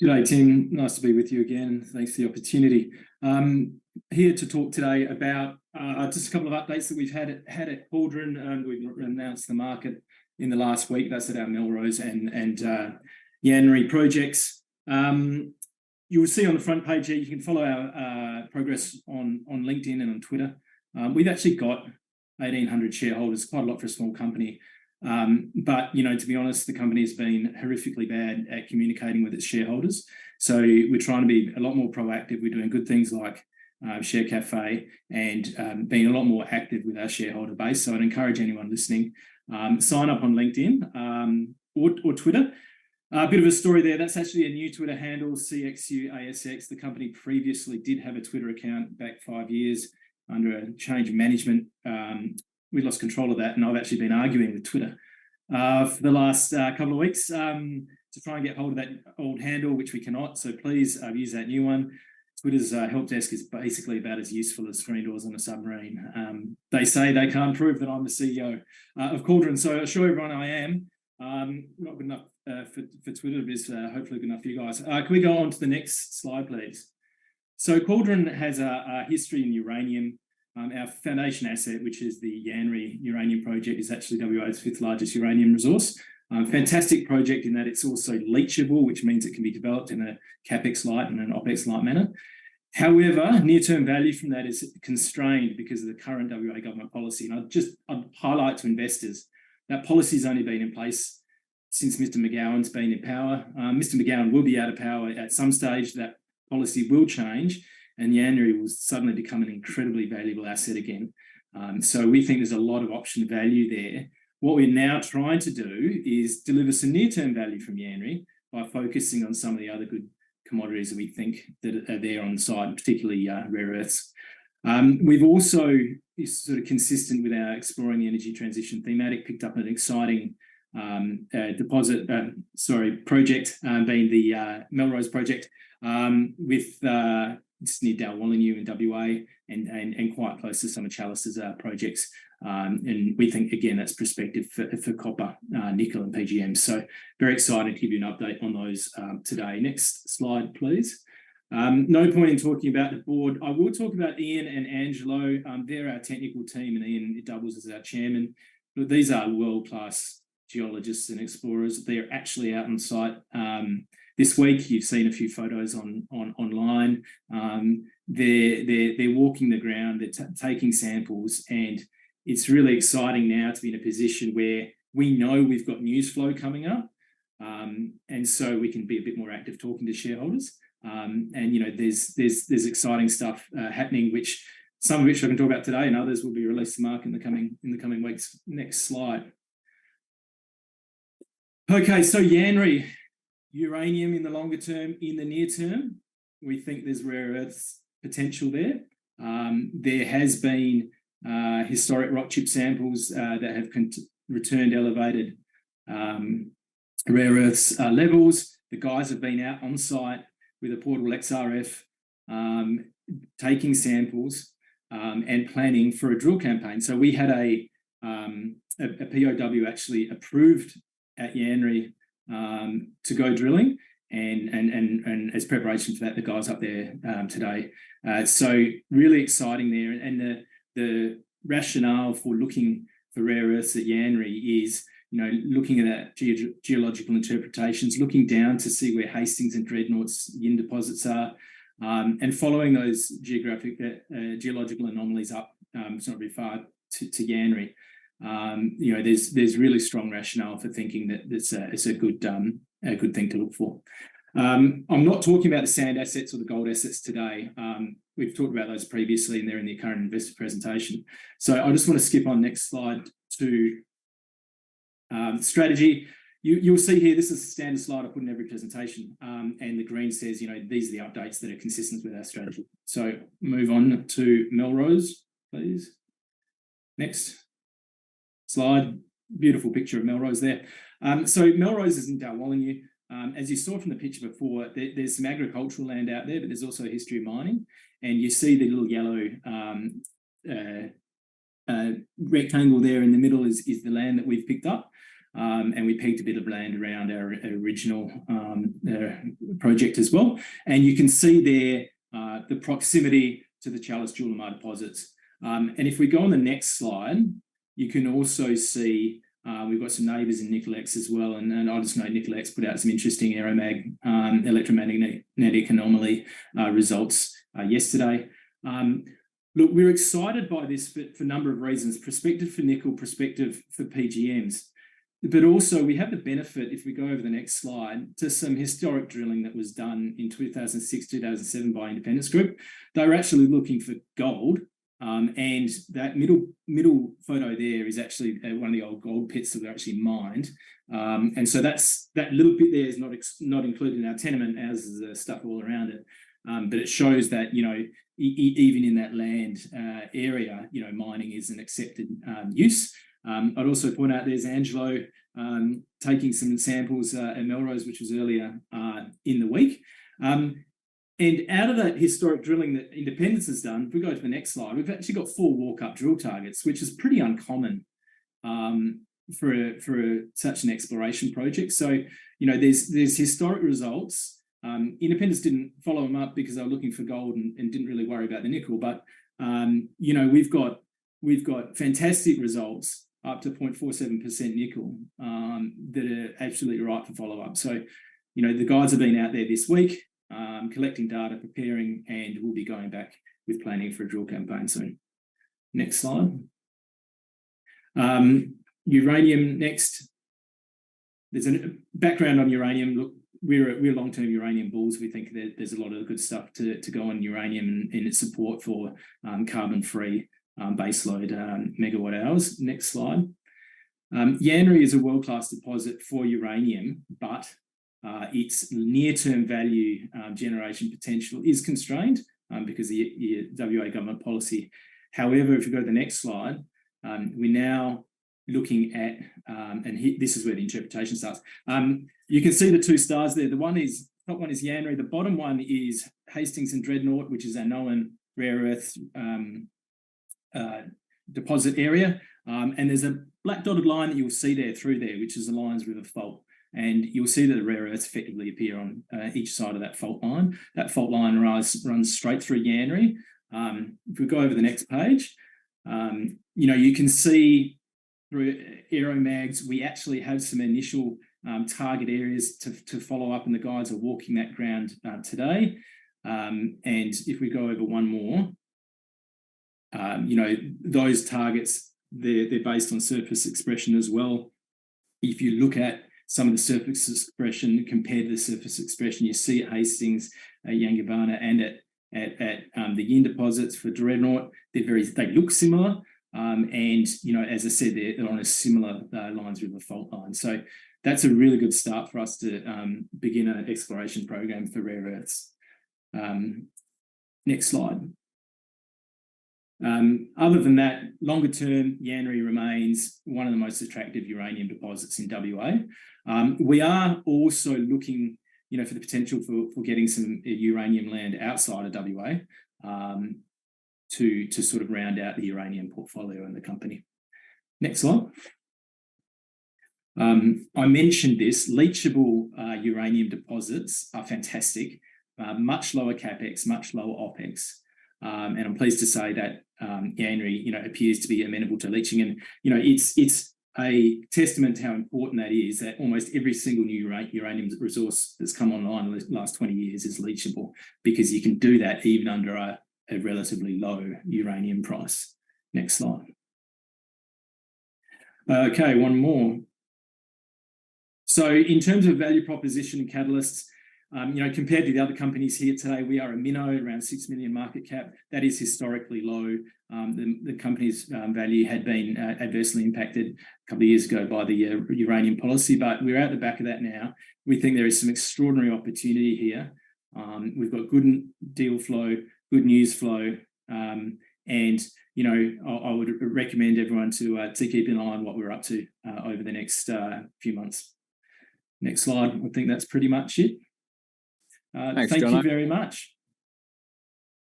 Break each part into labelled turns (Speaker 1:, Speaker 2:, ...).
Speaker 1: G'day, Tim. Nice to be with you again. Thanks for the opportunity. Here to talk today about just a couple of updates that we've had at Cauldron. We've announced the market in the last week. That's at our Melrose and Yanri projects. You will see on the front page here, you can follow our progress on LinkedIn and on Twitter. We've actually got 1,800 shareholders, quite a lot for a small company. But, you know, to be honest, the company has been horrifically bad at communicating with its shareholders. So we're trying to be a lot more proactive. We're doing good things like Share Cafe and being a lot more active with our shareholder base. So I'd encourage anyone listening, sign up on LinkedIn or Twitter. A bit of a story there. That's actually a new Twitter handle, CXU ASX. The company previously did have a Twitter account back 5 years under a change of management. We lost control of that, and I've actually been arguing with Twitter for the last couple of weeks to try and get hold of that old handle, which we cannot. So please use that new one. Twitter's help desk is basically about as useful as screen doors on a submarine. They say they can't prove that I'm the CEO of Cauldron, so I assure everyone I am. Not good enough for Twitter, but it's hopefully good enough for you guys. Can we go on to the next slide, please? So Cauldron has a history in uranium. Our foundation asset, which is the Yanri uranium project, is actually WA's 5th largest uranium resource. Fantastic project in that it's also leachable, which means it can be developed in a CapEx light and an OpEx light manner. However, near-term value from that is constrained because of the current WA government policy. And I'd highlight to investors that policy has only been in place since Mr. McGowan's been in power. Mr. McGowan will be out of power at some stage. That policy will change, and Yanri will suddenly become an incredibly valuable asset again. So we think there's a lot of option value there. What we're now trying to do is deliver some near-term value from Yanri by focusing on some of the other good commodities that we think that are there on site, particularly rare earths. We've also, sort of consistent with our exploring the energy transition thematic, picked up an exciting project, being the Melrose project, with it's near Dalwallinu in WA and quite close to some of Chalice's projects. And we think, again, that's prospective for copper, nickel and PGM. So very excited to give you an update on those today. Next slide, please. No point in talking about the board. I will talk about Ian and Angelo. They're our technical team, and Ian doubles as our chairman. But these are world-class geologists and explorers. They're actually out on site this week. You've seen a few photos online. They're walking the ground, they're taking samples, and it's really exciting now to be in a position where we know we've got news flow coming up, and so we can be a bit more active talking to shareholders. And you know, there's exciting stuff happening, which some of which I can talk about today, and others will be released to market in the coming weeks. Next slide. Okay, so Yanri, uranium in the longer term. In the near term, we think there's rare earths potential there. There has been historic rock chip samples that have returned elevated rare earths levels. The guys have been out on site with a portable XRF, taking samples and planning for a drill campaign. So we had a POW actually approved at Yanri to go drilling, and as preparation for that, the guys up there today. So really exciting there, and the rationale for looking for rare earths at Yanri is, you know, looking at that geological interpretations, looking down to see where Hastings and Dreadnought's Yin deposits are, and following those geological anomalies up, it's not very far to Yanri. You know, there's really strong rationale for thinking that it's a good thing to look for. I'm not talking about the sand assets or the gold assets today. We've talked about those previously, and they're in the current investor presentation. So I just want to skip on next slide to strategy. You'll see here, this is a standard slide I put in every presentation, and the green says, you know, these are the updates that are consistent with our strategy. So move on to Melrose, please. Next slide. Beautiful picture of Melrose there. So Melrose is in Dalwallinu. As you saw from the picture before, there's some agricultural land out there, but there's also a history of mining. And you see the little yellow rectangle there in the middle is the land that we've picked up. and we pegged a bit of land around our original project as well. And you can see there the proximity to the Chalice Julimar deposits. And if we go on the next slide, you can also see we've got some neighbours in Nicolex as well, and I just know Nicolex put out some interesting aeromag electromagnetic anomaly results yesterday. Look, we're excited by this for a number of reasons: perspective for nickel, perspective for PGMs. But also we have the benefit, if we go over the next slide, to some historic drilling that was done in 2006, 2007 by Independence Group. They were actually looking for gold, and that middle photo there is actually one of the old gold pits that were actually mined. And so that little bit there is not included in our tenement, as is the stuff all around it. But it shows that, you know, even in that land area, you know, mining is an accepted use. I'd also point out there's Angelo taking some samples at Melrose, which was earlier in the week. And out of that historic drilling that Independence has done, if we go to the next slide, we've actually got 4 walk-up drill targets, which is pretty uncommon for such an exploration project. So, you know, there's historic results. Independence didn't follow them up because they were looking for gold and didn't really worry about the nickel. But you know, we've got fantastic results up to 0.47% nickel that are absolutely right for follow-up. So, you know, the guys have been out there this week collecting data, preparing, and we'll be going back with planning for a drill campaign soon. Next slide. Uranium next. There's a background on uranium. Look, we're long-term uranium bulls. We think that there's a lot of good stuff to go on uranium and its support for carbon-free baseload megawatt hours. Next slide. Yanri is a world-class deposit for uranium, but its near-term value generation potential is constrained because of the WA government policy. However, if you go to the next slide, we're now looking at, this is where the interpretation starts. You can see the 2 stars there. The top one is Yanri. The bottom one is Hastings and Dreadnought, which is our known rare earth deposit area. And there's a black dotted line that you'll see there through there, which is the Lions River Fault. And you'll see that the rare earths effectively appear on each side of that fault line. That fault line runs straight through Yanri. If we go over the next page, you know, you can see through aeromags, we actually have some initial target areas to follow up, and the guys are walking that ground today. And if we go over one more, you know, those targets, they're based on surface expression as well. If you look at some of the surface expression compared to the surface expression you see at Hastings, at Yangibana, and at the Yin deposits for Dreadnought, they look similar. And, you know, as I said, they're on a similar Lions River fault line. So that's a really good start for us to begin an exploration program for rare earths. Next slide. Other than that, longer term, Yanri remains one of the most attractive uranium deposits in WA. We are also looking, you know, for the potential for getting some uranium land outside of WA to sort of round out the uranium portfolio in the company. Next slide. I mentioned this, leachable uranium deposits are fantastic, much lower capex, much lower opex. And I'm pleased to say that Yanri, you know, appears to be amenable to leaching. And, you know, it's a testament to how important that is, that almost every single new uranium resource that's come online in the last 20 years is leachable, because you can do that even under a relatively low uranium price. Next slide. Okay, one more. So in terms of value proposition and catalysts, you know, compared to the other companies here today, we are a minnow, around 6 million market cap. That is historically low. The company's value had been adversely impacted a couple of years ago by the uranium policy, but we're out the back of that now. We think there is some extraordinary opportunity here. We've got good deal flow, good news flow, and, you know, I would recommend everyone to keep an eye on what we're up to over the next few months. Next slide. I think that's pretty much it.
Speaker 2: Thanks,
Speaker 1: thank
Speaker 2: Jono.
Speaker 1: you very much.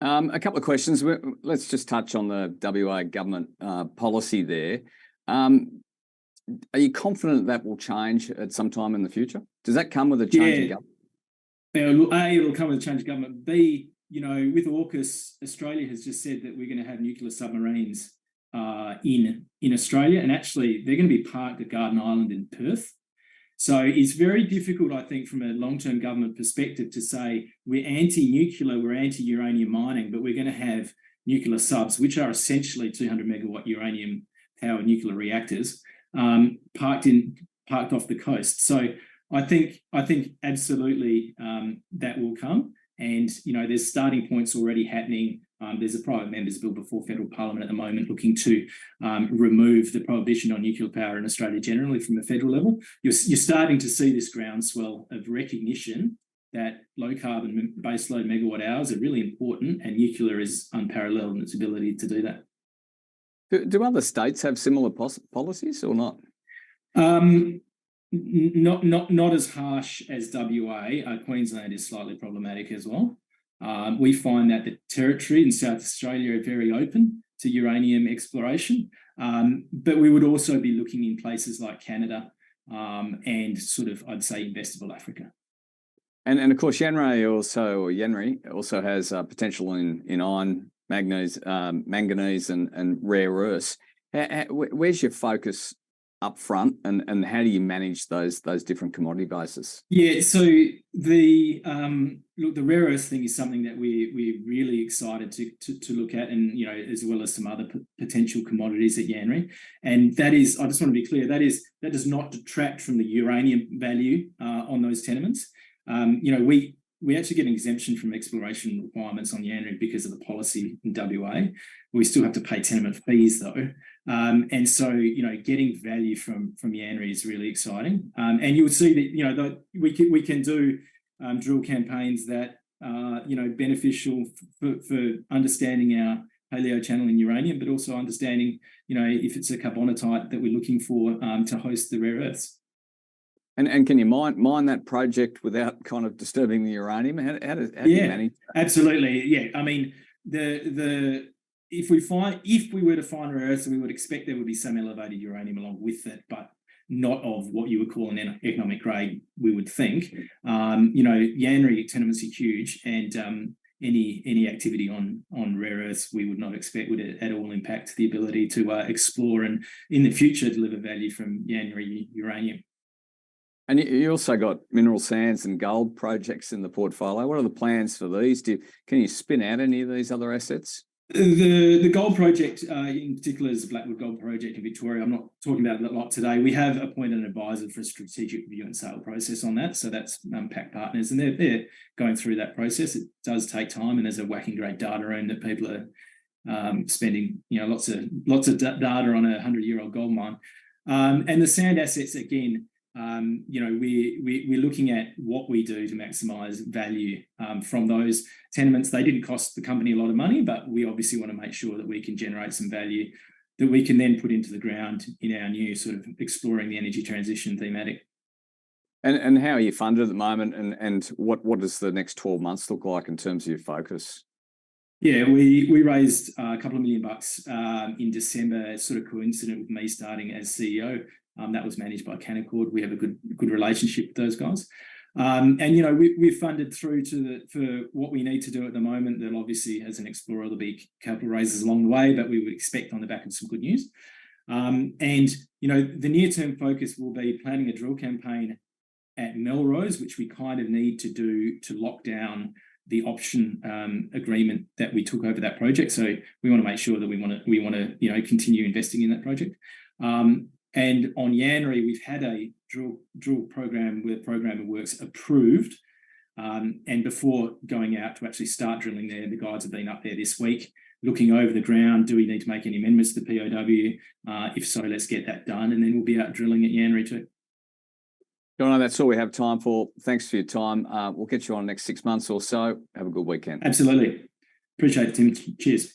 Speaker 2: A couple of questions. Let's just touch on the WA government policy there. Are you confident that will change at some time in the future? Does that come with a change in government?
Speaker 1: It'll come with a change of government. B, with AUKUS, Australia has just said that we're going to have nuclear submarines in Australia, and actually they're going to be parked at Garden Island in Perth. So it's very difficult, I think, from a long-term government perspective to say we're anti-nuclear, we're anti-uranium mining, but we're going to have nuclear subs, which are essentially 200 megawatt uranium powered nuclear reactors, parked off the coast. So I think absolutely that will come. And, there's starting points already happening. There's a private members bill before federal parliament at the moment looking to remove the prohibition on nuclear power in Australia generally from a federal level. You're starting to see this groundswell of recognition that low carbon baseload megawatt hours are really important, and nuclear is unparalleled in its ability to do that.
Speaker 2: Do other states have similar policies or not?
Speaker 1: Not as harsh as WA. Queensland is slightly problematic as well. We find that the territory in South Australia are very open to uranium exploration, but we would also be looking in places like Canada and sort of, I'd say, investable Africa.
Speaker 2: And of course, Yanri also has potential in iron, manganese, and rare earths. Where's your focus up front, and how do you manage those different commodity bases?
Speaker 1: Yeah, so the rare earth thing is something that we're really excited to look at, and as well as some other potential commodities at Yanri. And that is, I just want to be clear, that does not detract from the uranium value on those tenements. We actually get an exemption from exploration requirements on Yanri because of the policy in WA. We still have to pay tenement fees though. And so, getting value from Yanri is really exciting. And you'll see that, we can do drill campaigns that are, beneficial for understanding our paleochannel uranium, but also understanding, if it's a carbonatite that we're looking for to host the rare earths.
Speaker 2: And can you mine that project without kind of disturbing the uranium? How do you manage that?
Speaker 1: Absolutely. Yeah. I mean, if we were to find rare earths, we would expect there would be some elevated uranium along with it, but not of what you would call an economic grade, we would think. Yanri tenements are huge, and any activity on rare earths we would not expect would at all impact the ability to explore and in the future deliver value from Yanri uranium.
Speaker 2: And you also got mineral sands and gold projects in the portfolio. What are the plans for these? Can you spin out any of these other assets?
Speaker 1: The gold project in particular is the Blackwood Gold Project in Victoria. I'm not talking about it a lot today. We have appointed an advisor for a strategic review and sale process on that. So that's PAC Partners, and they're going through that process. It does take time, and there's a whacking great data room that people are spending lots of data on a 100-year-old gold mine. And the sand assets again. We're looking at what we do to maximise value from those tenements. They didn't cost the company a lot of money, but we obviously want to make sure that we can generate some value that we can then put into the ground in our new sort of exploring the energy transition thematic.
Speaker 2: And how are you funded at the moment, and what does the next 12 months look like in terms of your focus?
Speaker 1: Yeah, we raised a couple of $1 million in December, sort of coincident with me starting as CEO. That was managed by Canaccord. We have a good relationship with those guys. And we've funded through for what we need to do at the moment. There'll obviously, as an explorer, there'll be capital raises along the way, but we would expect on the back of some good news. And the near-term focus will be planning a drill campaign at Melrose, which we kind of need to do to lock down the option agreement that we took over that project. So we want to make sure that we want to continue investing in that project. And on Yanri, we've had a drill program where the program of works approved. And before going out to actually start drilling there, the guys have been up there this week looking over the ground. Do we need to make any amendments to the POW? If so, let's get that done. And then we'll be out drilling at Yanri too.
Speaker 2: Jono, that's all we have time for. Thanks for your time. We'll get you on next 6 months or so. Have a good weekend.
Speaker 1: Absolutely. Appreciate it, Tim. Cheers.